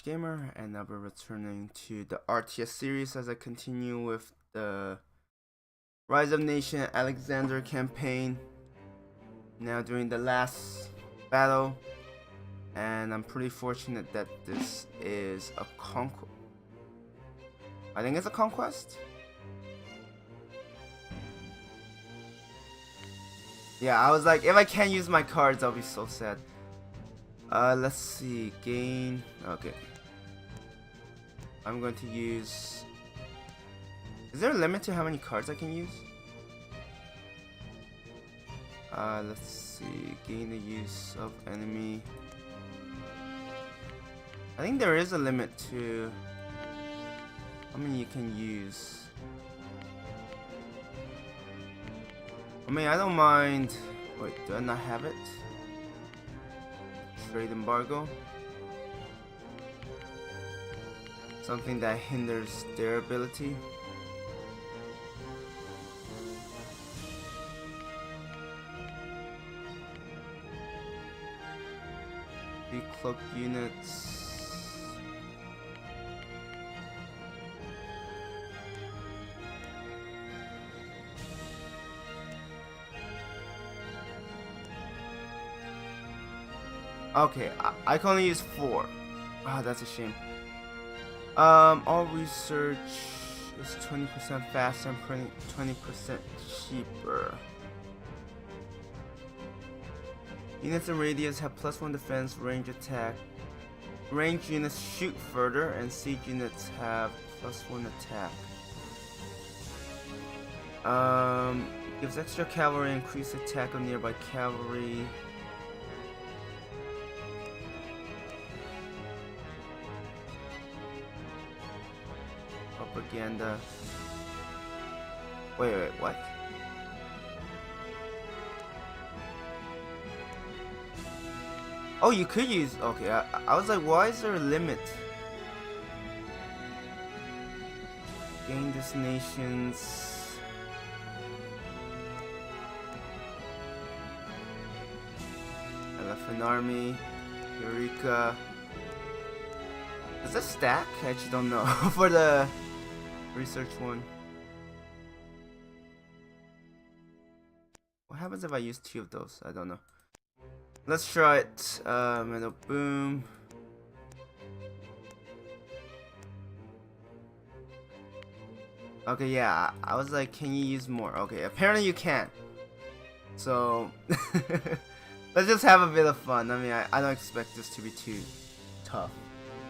Gamer, and I'll be returning to the RTS series as I continue with the Rise of Nation Alexander campaign. Now during the last battle, and I'm pretty fortunate that this is a conquest. I think it's a conquest. Yeah, I was like, if I can't use my cards, I'll be so sad. Let's see, gain. Okay. I'm going to use. Is there a limit to how many cards I can use? Let's see, gain the use of enemy. I think there is a limit to how many you can use. I mean, I don't mind. Wait, do I not have it? Trade embargo. Something that hinders their ability. Three cloak units. Okay, I can only use 4. Ah, that's a shame. All research is 20% faster and 20% cheaper. Units in radius have +1 defense, range attack. Range units shoot further, and siege units have +1 attack. Gives extra cavalry, increased attack on nearby cavalry. Propaganda. Wait, what? Oh, you could use. Okay, I was like, why is there a limit? Gain destinations. Elephant Army. Eureka. Does this stack? I actually don't know. For the research one. What happens if I use 2 of those? I don't know. Let's try it. Metal boom. Okay, yeah. I was like, can you use more? Okay, apparently you can. So let's just have a bit of fun. I mean, I don't expect this to be too tough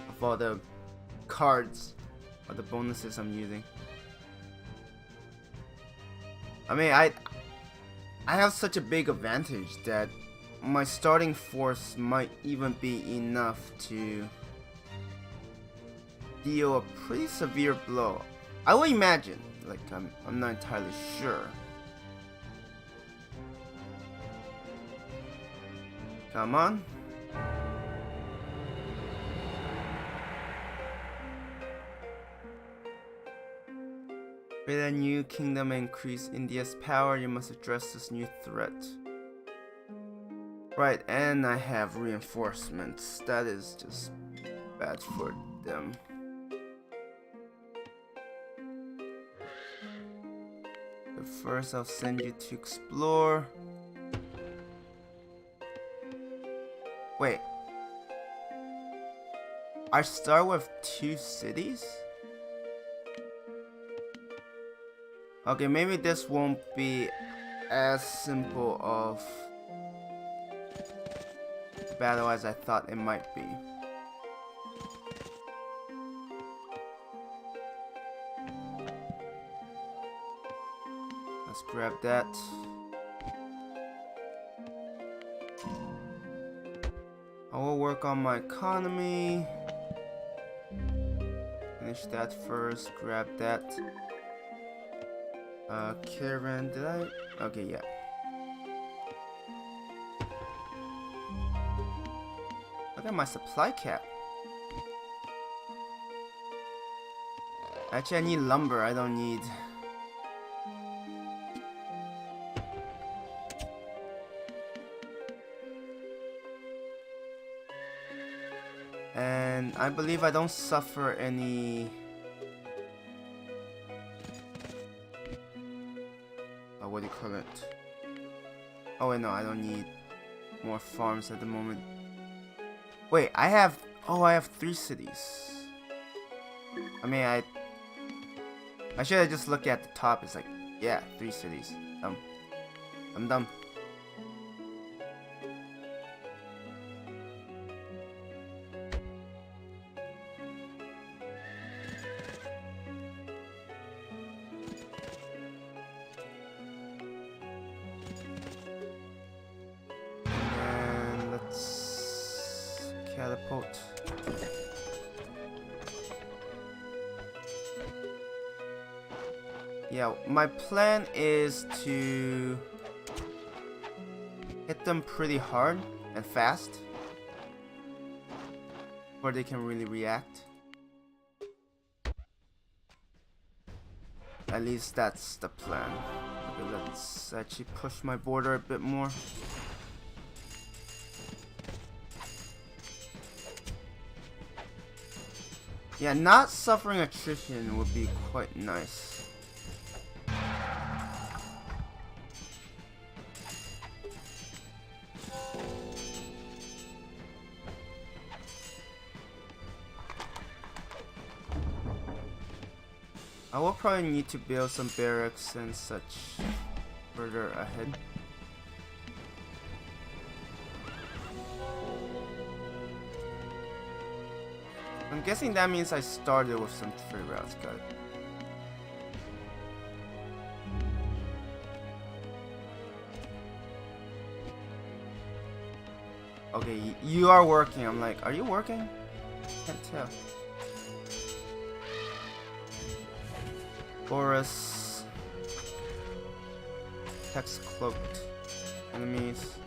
of all the cards or the bonuses I'm using. I mean, I have such a big advantage that my starting force might even be enough to deal a pretty severe blow. I will imagine. Like, I'm not entirely sure. Come on. Create a new kingdom and increase India's power. You must address this new threat. Right, and I have reinforcements. That is just bad for them. But first, I'll send you to explore. Wait. I start with 2 cities? Okay, maybe this won't be as simple of battle as I thought it might be. Let's grab that. I will work on my economy. Finish that first. Grab that. Caravan, did I? Okay, yeah. Look at my supply cap. Actually, I need lumber. I don't need. And I believe I don't suffer any... what do you call it? Oh wait, no, I don't need more farms at the moment. Wait, I have 3 cities. I mean, I should have just looked at the top. It's like, yeah, 3 cities. I'm dumb. And let's catapult. Yeah, my plan is to hit them pretty hard and fast before they can really react. At least that's the plan. Okay, let's actually push my border a bit more. Yeah, not suffering attrition would be quite nice. I will probably need to build some barracks and such further ahead. I'm guessing that means I started with some trade routes, got it. Okay, you are working. I'm like, are you working? Can't tell. Boris. Text cloaked enemies.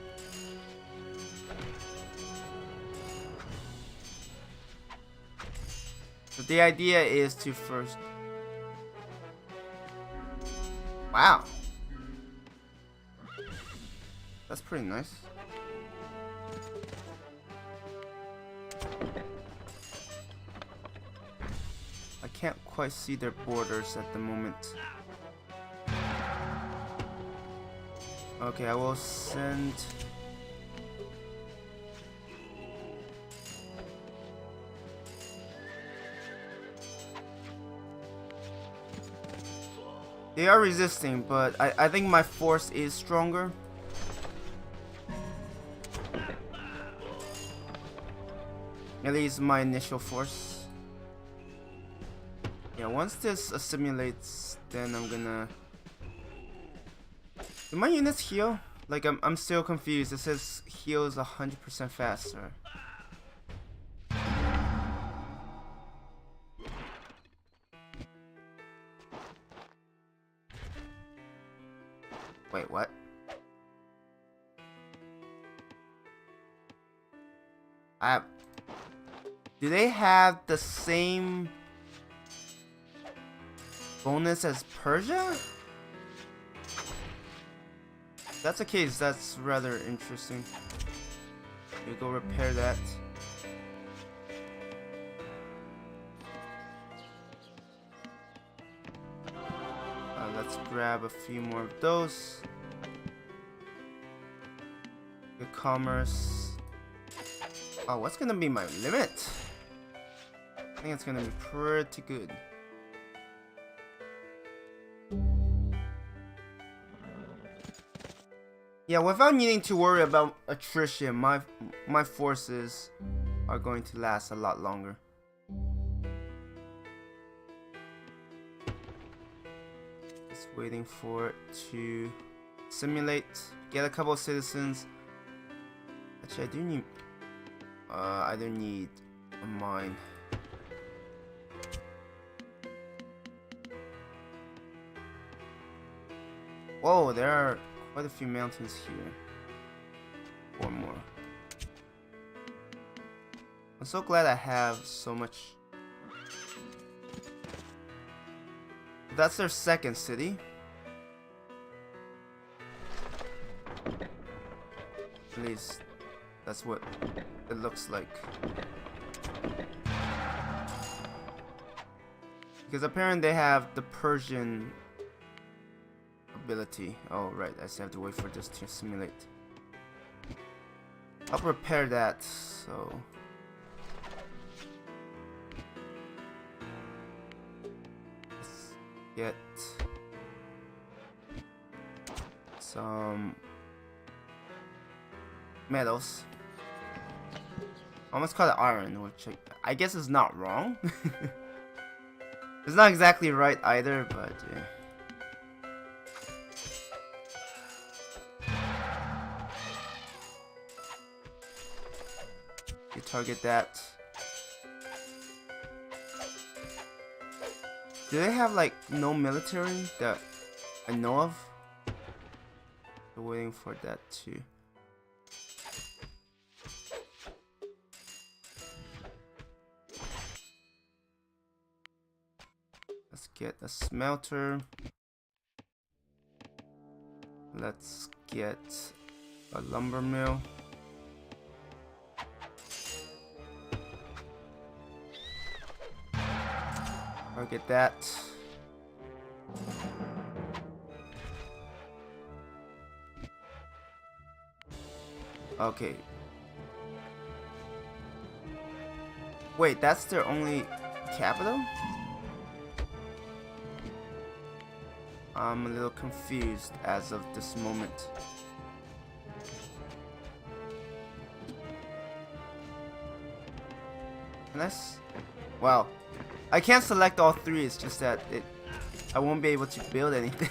But the idea is to first... Wow. That's pretty nice. I can't quite see their borders at the moment. Okay, I will send... They are resisting, but I think my force is stronger. At least my initial force. Yeah, once this assimilates, then I'm gonna... Do my units heal? Like, I'm still confused. It says heals 100% faster. Wait, what? Do they have the same bonus as Persia? If that's the case, that's rather interesting. We go repair that. Let's grab a few more of those. Good commerce. Oh, what's gonna be my limit? I think it's gonna be pretty good. Yeah, without needing to worry about attrition, my forces are going to last a lot longer. Just waiting for it to simulate, get a couple of citizens. Actually, I do need a mine. Whoa, there are quite a few mountains here. 4 more. I'm so glad I have so much. That's their second city. At least that's what it looks like. Because apparently they have the Persian ability. Oh right, I just have to wait for this to simulate. I'll prepare that, so let's get some metals. Almost call it iron, which I guess is not wrong. It's not exactly right either, but yeah. You target that. Do they have like no military that I know of? We're waiting for that too. Let's get a smelter. Let's get a lumber mill. I'll get that. Okay. Wait, that's their only capital? I'm a little confused as of this moment. Unless, wow, I can't select all three. It's just that I won't be able to build anything.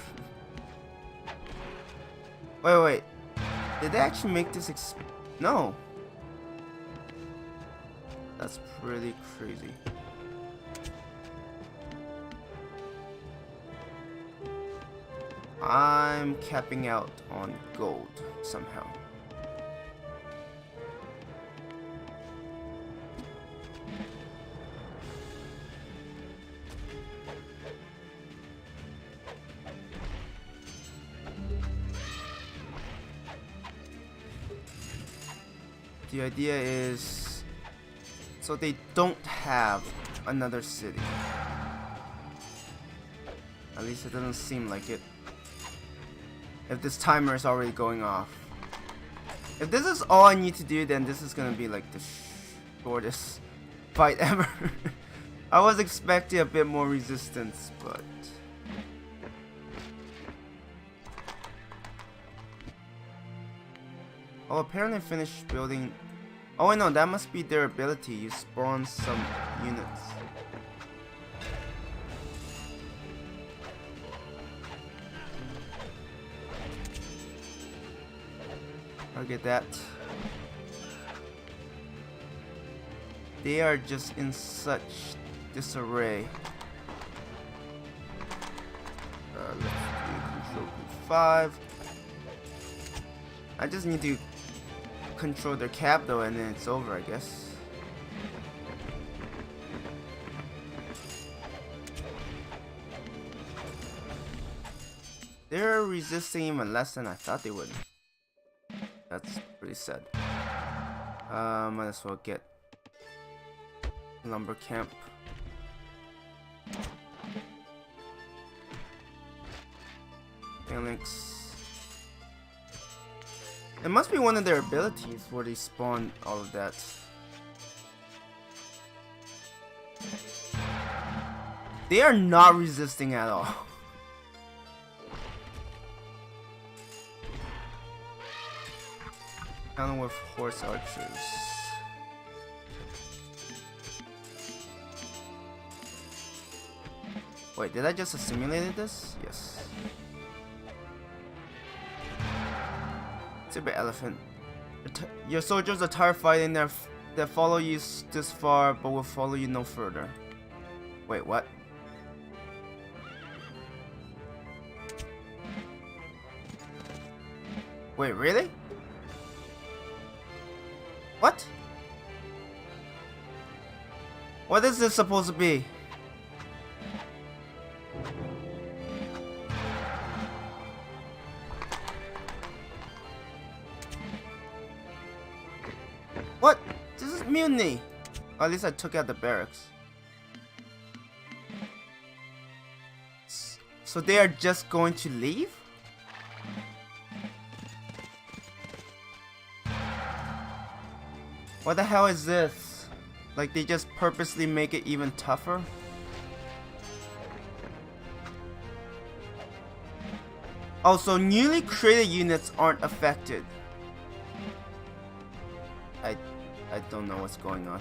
Wait. Did they actually make this no. That's pretty crazy. I'm capping out on gold somehow. The idea is so they don't have another city. At least it doesn't seem like it. If this timer is already going off. If this is all I need to do, then this is gonna be like the shortest fight ever. I was expecting a bit more resistance, but oh, apparently finished building. Oh wait, no, that must be their ability. You spawn some units. I'll get that. They are just in such disarray. Let's do Control P5. I just need to control their capital and then it's over, I guess. They're resisting even less than I thought they would. That's pretty sad. Might as well get lumber camp. Phalanx. It must be one of their abilities where they spawn all of that. They are not resisting at all. Down with horse archers. Wait, did I just simulate this? Yes. Super elephant. Your soldiers are tired fighting that follow you this far, but will follow you no further. Wait, what? Wait, really? What? What is this supposed to be? What? This is mutiny. Or at least I took out the barracks. So they are just going to leave? What the hell is this? Like they just purposely make it even tougher? Also, newly created units aren't affected. I don't know what's going on.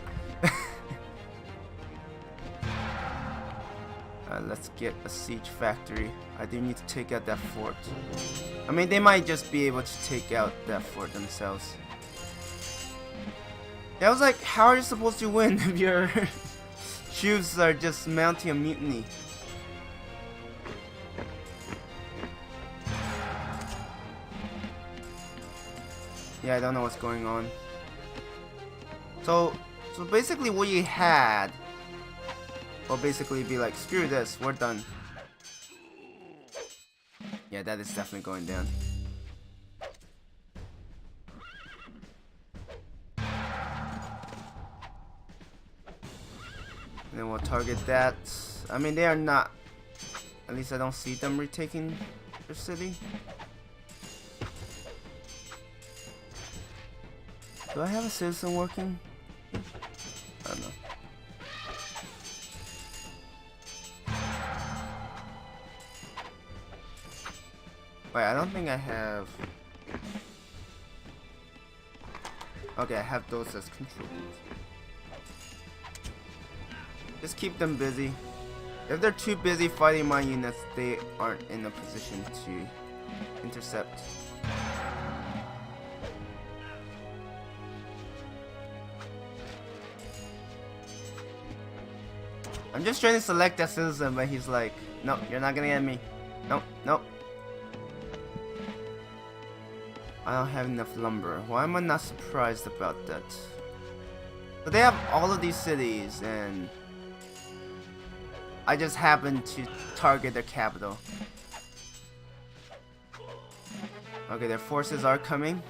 Let's get a siege factory. I do need to take out that fort. I mean, they might just be able to take out that fort themselves. That was like, how are you supposed to win if your troops are just mounting a mutiny? Yeah, I don't know what's going on. So basically what you had will basically be like, screw this, we're done. Yeah, that is definitely going down. And then we'll target that. I mean, they are not, at least I don't see them retaking their city. Do I have a citizen working? I don't know. Wait, I don't think I have. Okay, I have those as controls. Just keep them busy. If they're too busy fighting my units, they aren't in a position to intercept. I'm just trying to select that citizen, but he's like, nope, you're not gonna get me. Nope, nope. I don't have enough lumber. Why am I not surprised about that? But they have all of these cities, and I just happen to target their capital. Okay, their forces are coming.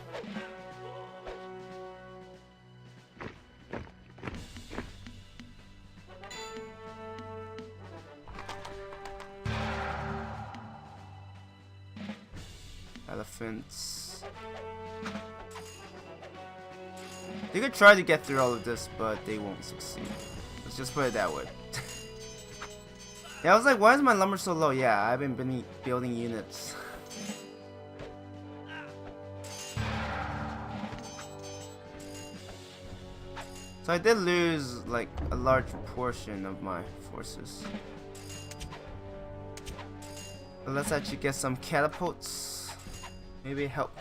Elephants. They could try to get through all of this, but they won't succeed. Let's just put it that way. Yeah, I was like, why is my lumber so low? Yeah, I've been building units. So I did lose like a large portion of my forces. But let's actually get some catapults. Maybe help.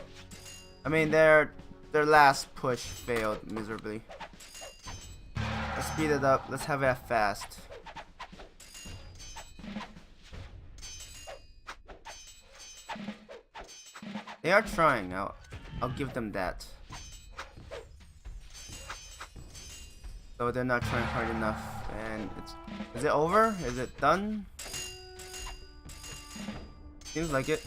I mean, their last push failed miserably. Let's speed it up. Let's have it fast. They are trying. I'll give them that. Though they're not trying hard enough. And is it over? Is it done? Seems like it.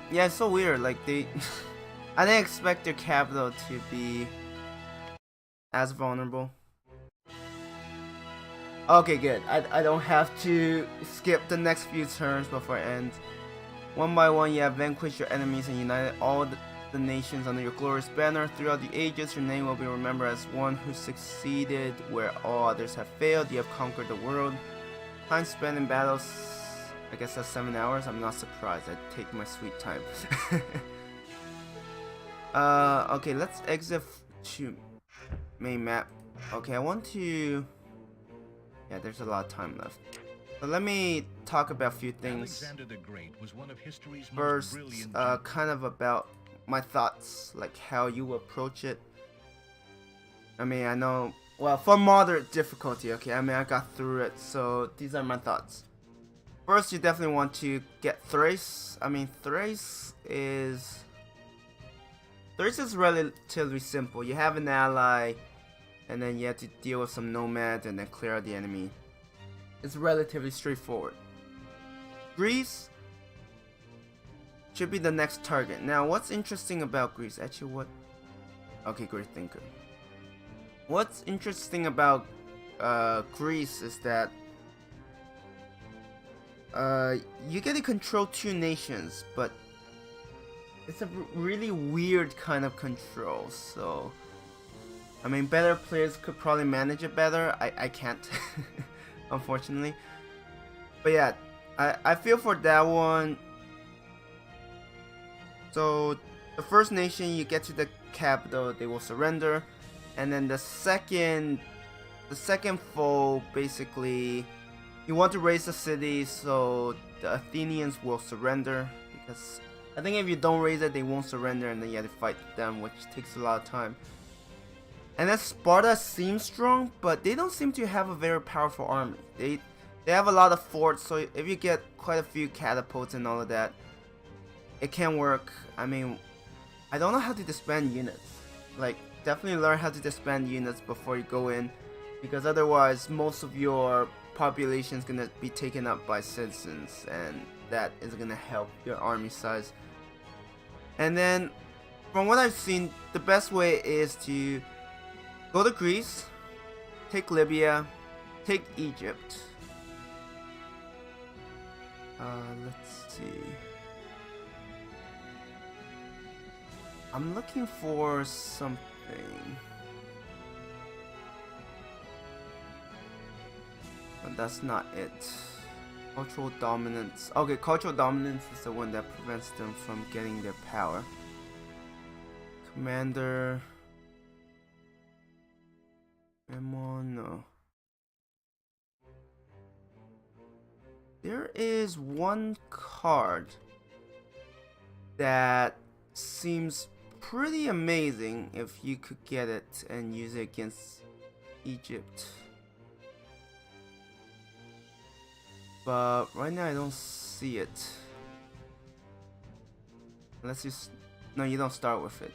Yeah, it's so weird. Like they, I didn't expect their capital to be as vulnerable. Okay, good. I don't have to skip the next few turns before it ends. One by one, you have vanquished your enemies and united all the nations under your glorious banner. Throughout the ages, your name will be remembered as one who succeeded where all others have failed. You have conquered the world. Time spent in battles, I guess that's 7 hours. I'm not surprised. I take my sweet time. Okay, let's exit to main map. Okay, I want to. Yeah, there's a lot of time left. But let me talk about a few things. Alexander the Great was one of history's First, most brilliant kind of about my thoughts, like how you approach it. I mean, I know. Well, for moderate difficulty, okay. I mean, I got through it, so these are my thoughts. First, you definitely want to get Thrace. I mean, Thrace is relatively simple. You have an ally, and then you have to deal with some nomads and then clear out the enemy. It's relatively straightforward. Greece should be the next target. Now, what's interesting about Greece? Actually, what? Okay, great thinker. What's interesting about Greece is that you get to control two nations, but it's a really weird kind of control. So, I mean, better players could probably manage it better. I can't, unfortunately. But yeah, I feel for that one. So, the first nation, you get to the capital, they will surrender, and then the second foe, basically, you want to raise the city, so the Athenians will surrender, because I think if you don't raise it, they won't surrender, and then you have to fight them, which takes a lot of time. And then Sparta seems strong, but they don't seem to have a very powerful army. They have a lot of forts, so if you get quite a few catapults and all of that, it can work. I mean, I don't know how to disband units. Like, definitely learn how to disband units before you go in, because otherwise most of your population is gonna be taken up by citizens, and that is gonna help your army size. And then, from what I've seen, the best way is to go to Greece, take Libya, take Egypt. Let's see. I'm looking for something. But that's not it. Cultural dominance. Okay, cultural dominance is the one that prevents them from getting their power. Commander. No. There is one card that seems pretty amazing if you could get it and use it against Egypt. But right now I don't see it. Unless you... No, you don't start with it.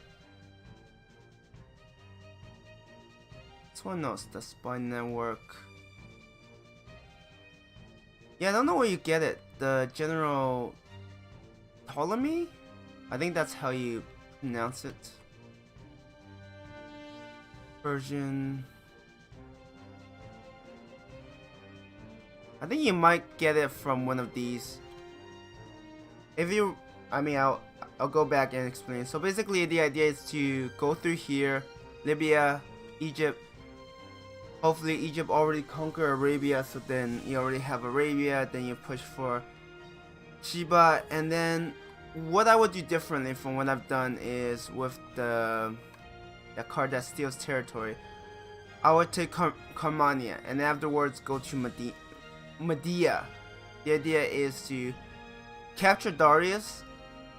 This one knows the spy network. Yeah, I don't know where you get it. The General Ptolemy? I think that's how you pronounce it. Version. I think you might get it from one of these. If you, I mean, I'll go back and explain. So basically, the idea is to go through here, Libya, Egypt. Hopefully, Egypt already conquered Arabia, so then you already have Arabia. Then you push for Sheba, and then what I would do differently from what I've done is with the card that steals territory, I would take Carmania and afterwards go to Medea. The idea is to capture Darius,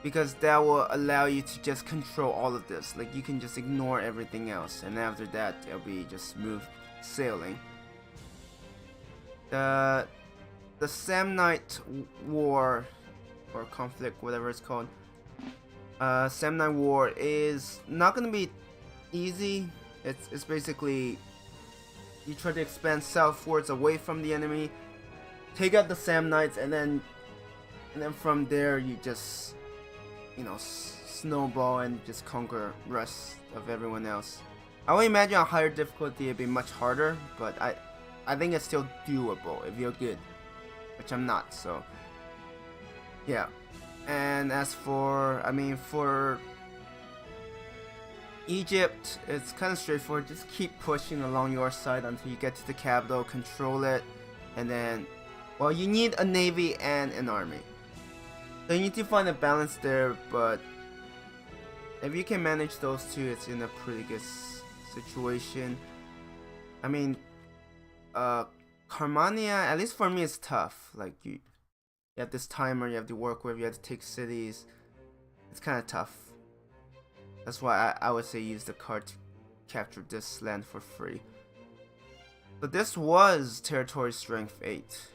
because that will allow you to just control all of this. Like, you can just ignore everything else, and after that it'll be just smooth sailing. The Samnite War or conflict, whatever it's called, Samnite War is not gonna be easy. It's basically you try to expand southwards away from the enemy, take out the Samnites, and then from there you just, you know, snowball and just conquer rest of everyone else. I would imagine on higher difficulty it'd be much harder, but I think it's still doable if you're good, which I'm not, so yeah. And as for, I mean, for Egypt, it's kind of straightforward. Just keep pushing along your side until you get to the capital, control it, and then, well, you need a navy and an army. So you need to find a balance there, but if you can manage those two, it's in a pretty good situation. I mean, Carmania, at least for me, it's tough. Like, you have this timer you have to work with, you have to take cities. It's kind of tough. That's why I would say use the card to capture this land for free. But this was territory strength 8.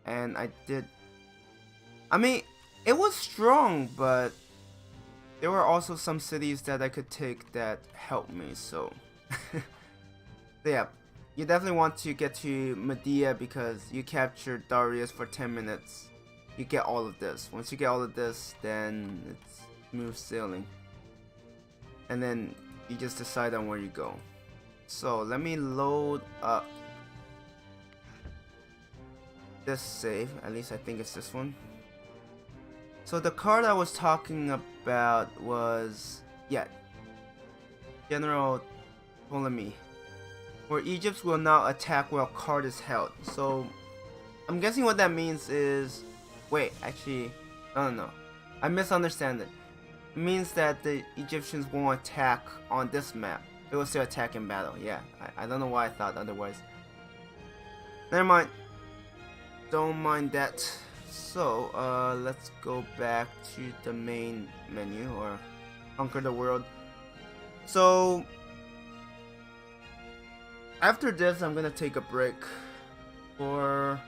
And I mean, it was strong, but there were also some cities that I could take that helped me, so yeah, you definitely want to get to Medea because you captured Darius for 10 minutes. You get all of this. Once you get all of this, then it's smooth sailing. And then you just decide on where you go. So let me load up this save. At least I think it's this one. So the card I was talking about was, yeah, General Ptolemy, where Egypt will now attack while card is held. So I'm guessing what that means is, wait, actually, no, I misunderstand it. It means that the Egyptians won't attack on this map. They will still attack in battle. Yeah, I don't know why I thought otherwise. Never mind. Don't mind that. So, let's go back to the main menu, or conquer the world. So, after this, I'm gonna take a break for,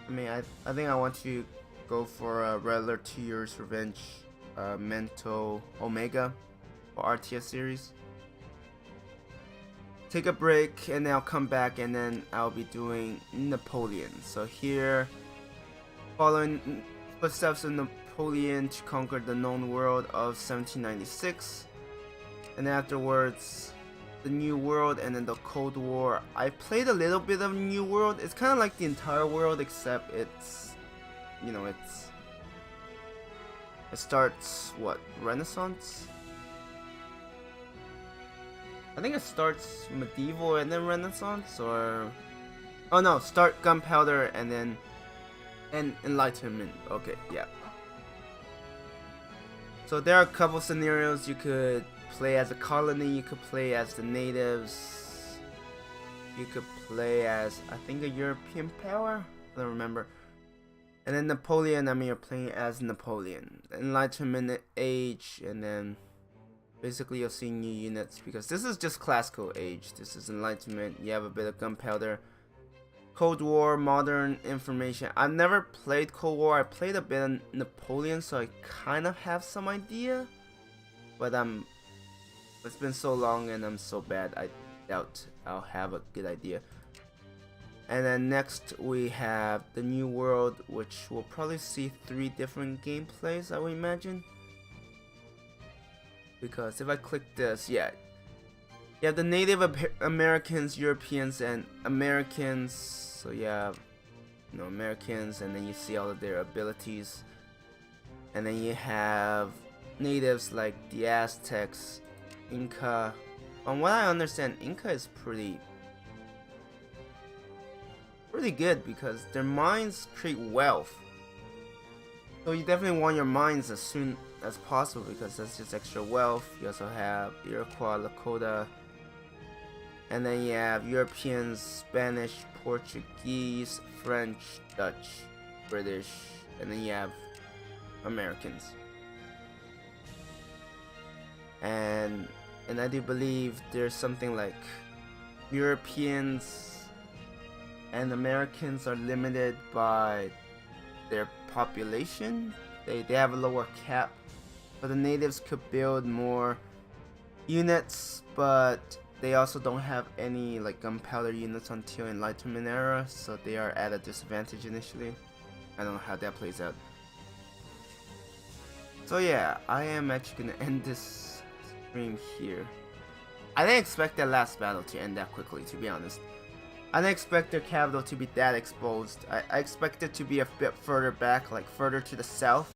I think I want to go for a regular 2 Years Revenge, Mental Omega, or RTS series. Take a break, and then I'll come back, and then I'll be doing Napoleon. So here, following footsteps of Napoleon to conquer the known world of 1796, and afterwards the New World, and then the Cold War. I played a little bit of New World. It's kind of like the entire world, except it's, it starts what, Renaissance? I think it starts medieval and then Renaissance, or oh no, start gunpowder and then enlightenment. Okay, yeah. So there are a couple scenarios. You could play as a colony, you could play as the natives, you could play as, I think, a European power, I don't remember. And then Napoleon, you're playing as Napoleon. Enlightenment age, and then basically you'll see new units, because this is just classical age. This is Enlightenment. You have a bit of gunpowder. Cold War, modern information. I've never played Cold War. I played a bit of Napoleon, so I kind of have some idea. But it's been so long and I'm so bad, I doubt I'll have a good idea. And then next we have the New World, which we'll probably see 3 different gameplays, I would imagine. Because if I click this, yeah, you have the Native Americans, Europeans, and Americans. So you have, Americans, and then you see all of their abilities. And then you have natives like the Aztecs, Inca. From what I understand, Inca is pretty good, because their mines create wealth. So you definitely want your mines as soon as possible, because that's just extra wealth. You also have Iroquois, Lakota, and then you have Europeans, Spanish, Portuguese, French, Dutch, British, and then you have Americans. And I do believe there's something like Europeans and Americans are limited by their population. They have a lower cap, but the natives could build more units, but they also don't have any like gunpowder units until Enlightenment era, so they are at a disadvantage initially. I don't know how that plays out. So yeah, I am actually gonna end this stream here. I didn't expect that last battle to end that quickly, to be honest. I didn't expect their capital to be that exposed. I expected it to be a bit further back, like further to the south.